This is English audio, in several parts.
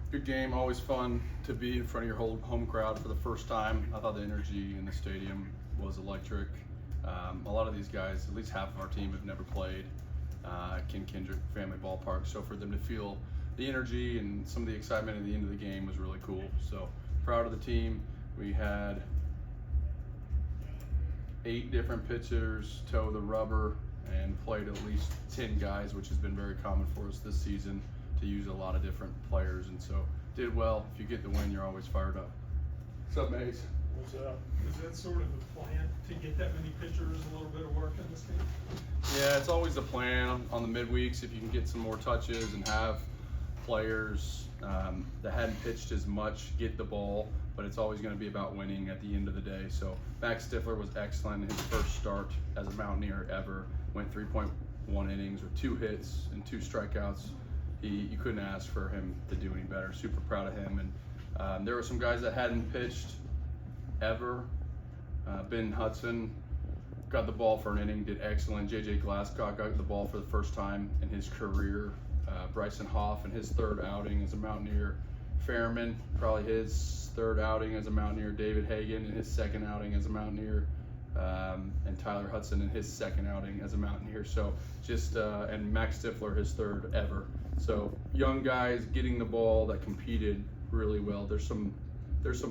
Good game, always fun to be in front of your whole home crowd for the first time. I thought the energy in the stadium was electric. A lot of these guys, at least half of our team, have never played at Ken Kendrick Family Ballpark, so for them to feel the energy and some of the excitement at the end of the game was really cool. So proud of the team. We had 8 different pitchers toe the rubber and played at least 10 guys, which has been very common for us this season to use a lot of different players, and so did well. If you get the win, you're always fired up. What's up, Mace? What's up? Is that sort of the plan to get that many pitchers a little bit of work in this game? Yeah, it's always the plan on the midweeks if you can get some more touches and have players that hadn't pitched as much get the ball, but it's always going to be about winning at the end of the day. So Max Stifler was excellent in his first start as a Mountaineer ever. Went 3.1 innings with 2 hits and 2 strikeouts. You couldn't ask for him to do any better. Super proud of him. And there were some guys that hadn't pitched ever. Ben Hudson got the ball for an inning, did excellent. JJ Glasscock got the ball for the first time in his career. Bryson Hoff in his 3rd outing as a Mountaineer. Fairman, probably his 3rd outing as a Mountaineer. David Hagan in his 2nd outing as a Mountaineer. And Tyler Hudson in his 2nd outing as a Mountaineer. So just and Max Stifler his 3rd ever. So young guys getting the ball that competed really well. There's some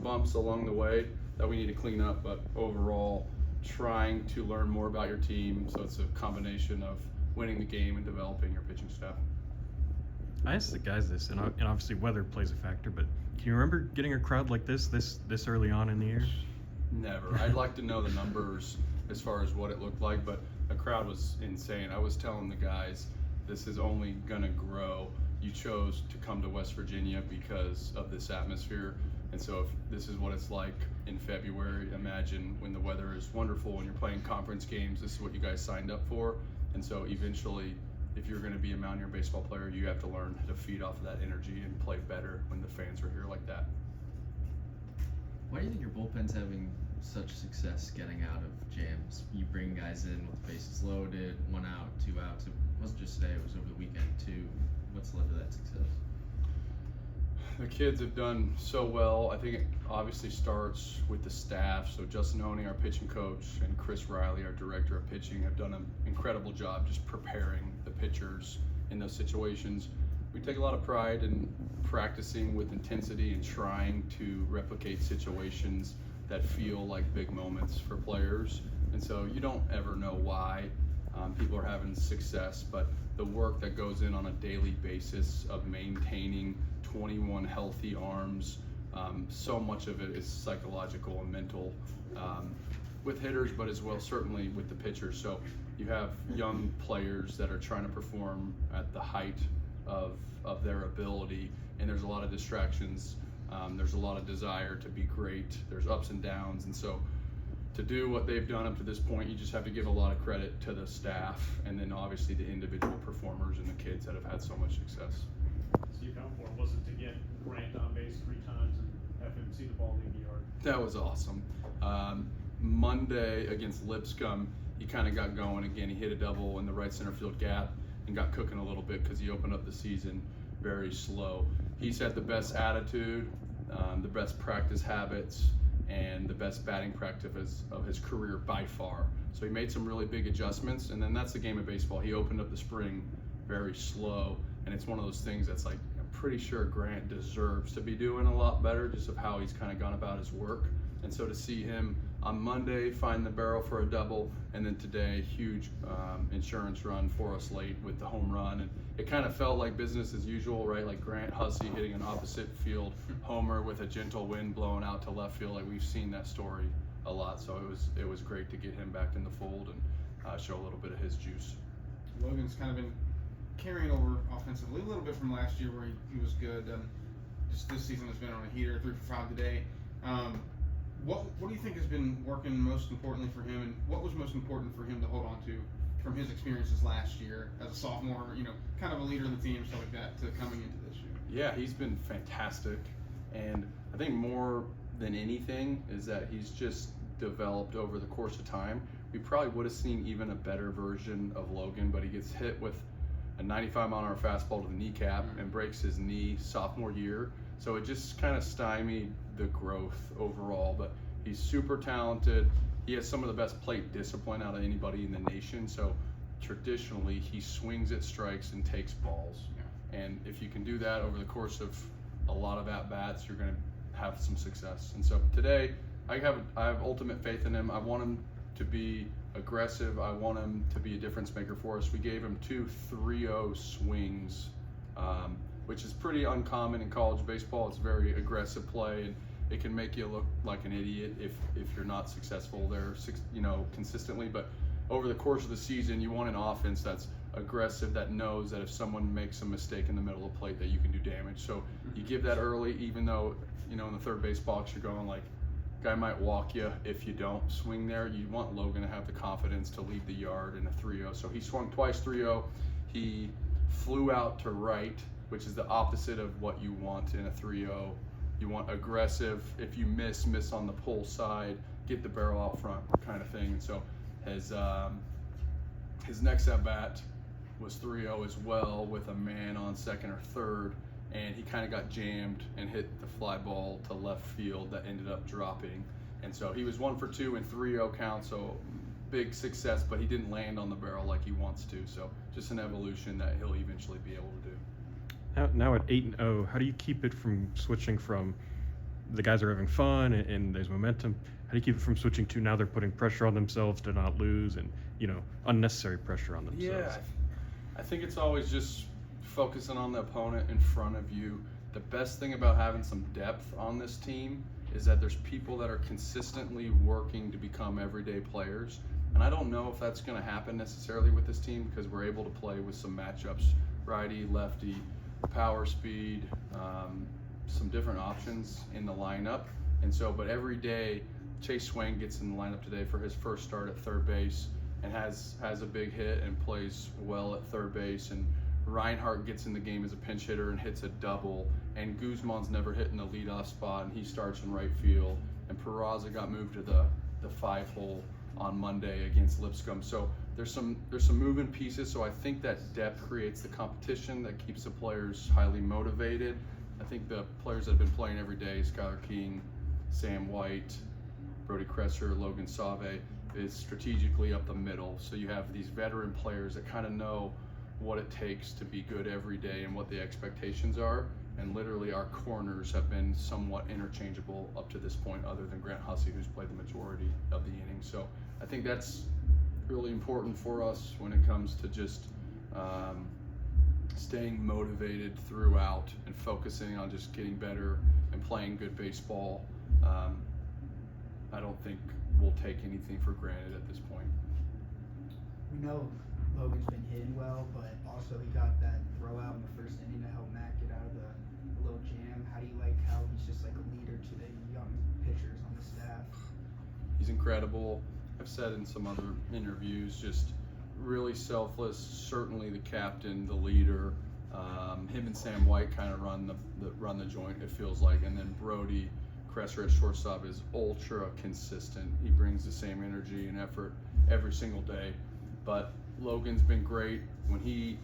bumps along the way that we need to clean up, but overall trying to learn more about your team. So it's a combination of winning the game and developing your pitching staff. I asked the guys this, and obviously weather plays a factor, but can you remember getting a crowd like this early on in the year? Never. I'd like to know the numbers as far as what it looked like, but the crowd was insane. I was telling the guys, this is only gonna grow. You chose to come to West Virginia because of this atmosphere, and so if this is what it's like in February, imagine when the weather is wonderful and you're playing conference games, this is what you guys signed up for. And so eventually, if you're gonna be a Mountaineer baseball player, you have to learn to feed off of that energy and play better when the fans are here like that. Why do you think your bullpen's having such success getting out of jams? You bring guys in with bases loaded, 1 out, 2 outs. It wasn't just today, it was over the weekend too. What's led to that success? The kids have done so well. I think it obviously starts with the staff. So Justin Oney, our pitching coach, and Chris Riley, our director of pitching, have done an incredible job just preparing the pitchers in those situations. We take a lot of pride in practicing with intensity and trying to replicate situations that feel like big moments for players. And so you don't ever know why people are having success, but the work that goes in on a daily basis of maintaining 21 healthy arms, so much of it is psychological and mental with hitters, but as well certainly with the pitchers. So you have young players that are trying to perform at the height of their ability, and there's a lot of distractions. There's a lot of desire to be great. There's ups and downs, and so to do what they've done up to this point, you just have to give a lot of credit to the staff, and then obviously the individual performers and the kids that have had so much success. So you come for was it to get Grant on base 3 times and have him see the ball leave the yard? That was awesome. Monday against Lipscomb, he kind of got going again. He hit a double in the right center field gap and got cooking a little bit because he opened up the season very slow. He's had the best attitude, the best practice habits, and the best batting practice of his career by far. So he made some really big adjustments, and then that's the game of baseball. He opened up the spring very slow, and it's one of those things that's like, I'm pretty sure Grant deserves to be doing a lot better just of how he's kind of gone about his work. And so to see him on Monday find the barrel for a double, and then today huge insurance run for us late with the home run, and it kind of felt like business as usual, right? Like Grant Hussey hitting an opposite field homer with a gentle wind blowing out to left field. Like we've seen that story a lot, so it was great to get him back in the fold and show a little bit of his juice. Logan's kind of been carrying over offensively a little bit from last year where he was good. Just this season has been on a heater, 3 for 5 today. What do you think has been working most importantly for him, and what was most important for him to hold on to from his experiences last year as a sophomore, kind of a leader of the team, stuff like that, to coming into this year? Yeah, he's been fantastic, and I think more than anything is that he's just developed over the course of time. We probably would have seen even a better version of Logan, but he gets hit with a 95-mile-an-hour fastball to the kneecap and breaks his knee sophomore year. So it just kind of stymied the growth overall. But he's super talented. He has some of the best plate discipline out of anybody in the nation. So traditionally, he swings at strikes and takes balls. And if you can do that over the course of a lot of at-bats, you're going to have some success. And so today, I have ultimate faith in him. I want him to be aggressive. I want him to be a difference maker for us. We gave him 2 3-0 swings, which is pretty uncommon in college baseball. It's very aggressive play, and it can make you look like an idiot if you're not successful there, consistently. But over the course of the season, you want an offense that's aggressive, that knows that if someone makes a mistake in the middle of the plate, that you can do damage. So you give that early, even though in the third base box you're going like, guy might walk you if you don't swing there. You want Logan to have the confidence to leave the yard in a 3-0. So he swung twice 3-0. He flew out to right, which is the opposite of what you want in a 3-0. You want aggressive. If you miss on the pull side, get the barrel out front kind of thing. And so his next at bat was 3-0 as well, with a man on second or third, and he kind of got jammed and hit the fly ball to left field that ended up dropping. And so he was 1 for 2 in 3-0 count, so big success, but he didn't land on the barrel like he wants to. So just an evolution that he'll eventually be able to do. Now at 8-0, how do you keep it from switching from the guys are having fun and there's momentum? How do you keep it from switching to now they're putting pressure on themselves to not lose, and unnecessary pressure on themselves? Yeah, I think it's always just focusing on the opponent in front of you. The best thing about having some depth on this team is that there's people that are consistently working to become everyday players. And I don't know if that's going to happen necessarily with this team, because we're able to play with some matchups, righty, lefty, power, speed, some different options in the lineup. And so, but every day, Chase Swain gets in the lineup today for his first start at third base and has a big hit and plays well at third base. And Reinhardt gets in the game as a pinch hitter and hits a double. And Guzman's never hit in the leadoff spot, and he starts in right field. And Peraza got moved to the 5-hole on Monday against Lipscomb. So there's some moving pieces. So I think that depth creates the competition that keeps the players highly motivated. I think the players that have been playing every day, Skylar King, Sam White, Brody Kresser, Logan Save, is strategically up the middle. So you have these veteran players that kind of know what it takes to be good every day and what the expectations are. And literally our corners have been somewhat interchangeable up to this point, other than Grant Hussey, who's played the majority of the innings. So I think that's really important for us when it comes to just staying motivated throughout and focusing on just getting better and playing good baseball. I don't think we'll take anything for granted at this point. We know Logan's been hitting well, but also he got that throw out in the first inning to help Matt get out of the little jam. How do you like how he's just like a leader to the young pitchers on the staff? He's incredible. I've said in some other interviews, just really selfless, certainly the captain, the leader. Him and Sam White kind of run the joint, it feels like. And then Brody Kresser at shortstop is ultra consistent. He brings the same energy and effort every single day. But Logan's been great. When he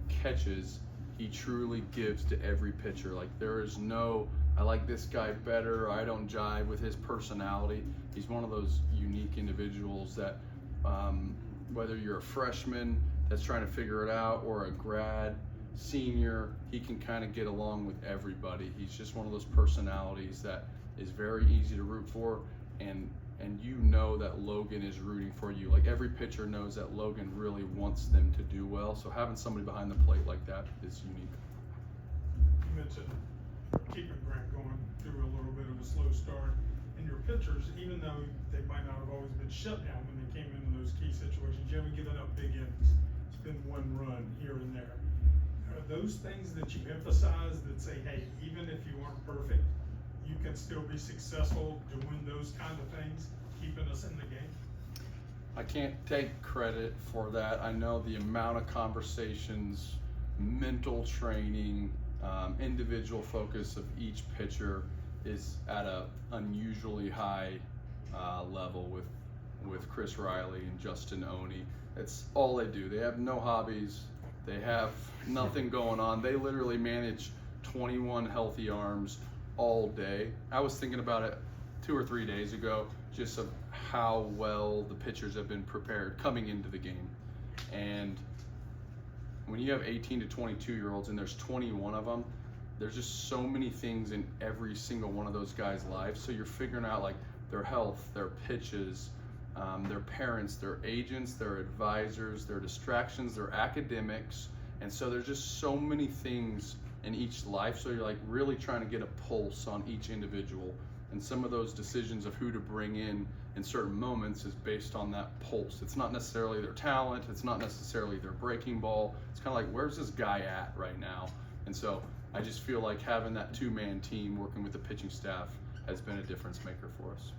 catches, he truly gives to every pitcher. Like, there is no, I like this guy better, or I don't jive with his personality. He's one of those unique individuals that whether you're a freshman that's trying to figure it out or a grad, senior, he can kind of get along with everybody. He's just one of those personalities that is very easy to root for, and you know that Logan is rooting for you. Like, every pitcher knows that Logan really wants them to do well, so having somebody behind the plate like that is unique. You mentioned keeping Grant going through a little bit of a slow start, and your pitchers, even though they might not have always been shut down when they came into those key situations, you haven't given up big innings. It's been one run here and there. Are those things that you emphasize that say, hey, even if you aren't perfect, you can still be successful doing those kind of things, keeping us in the game? I can't take credit for that. I know the amount of conversations, mental training, individual focus of each pitcher is at a unusually high level with Chris Riley and Justin Oney. It's all they do. They have no hobbies. They have nothing going on. They literally manage 21 healthy arms all day. I was thinking about it 2 or 3 days ago, just of how well the pitchers have been prepared coming into the game. And when you have 18 to 22-year-olds and there's 21 of them, there's just so many things in every single one of those guys' lives. So you're figuring out like their health, their pitches, their parents, their agents, their advisors, their distractions, their academics. And so there's just so many things in each life. So you're like really trying to get a pulse on each individual. And some of those decisions of who to bring in certain moments is based on that pulse. It's not necessarily their talent. It's not necessarily their breaking ball. It's kind of like, where's this guy at right now? And so I just feel like having that 2-man team working with the pitching staff has been a difference maker for us.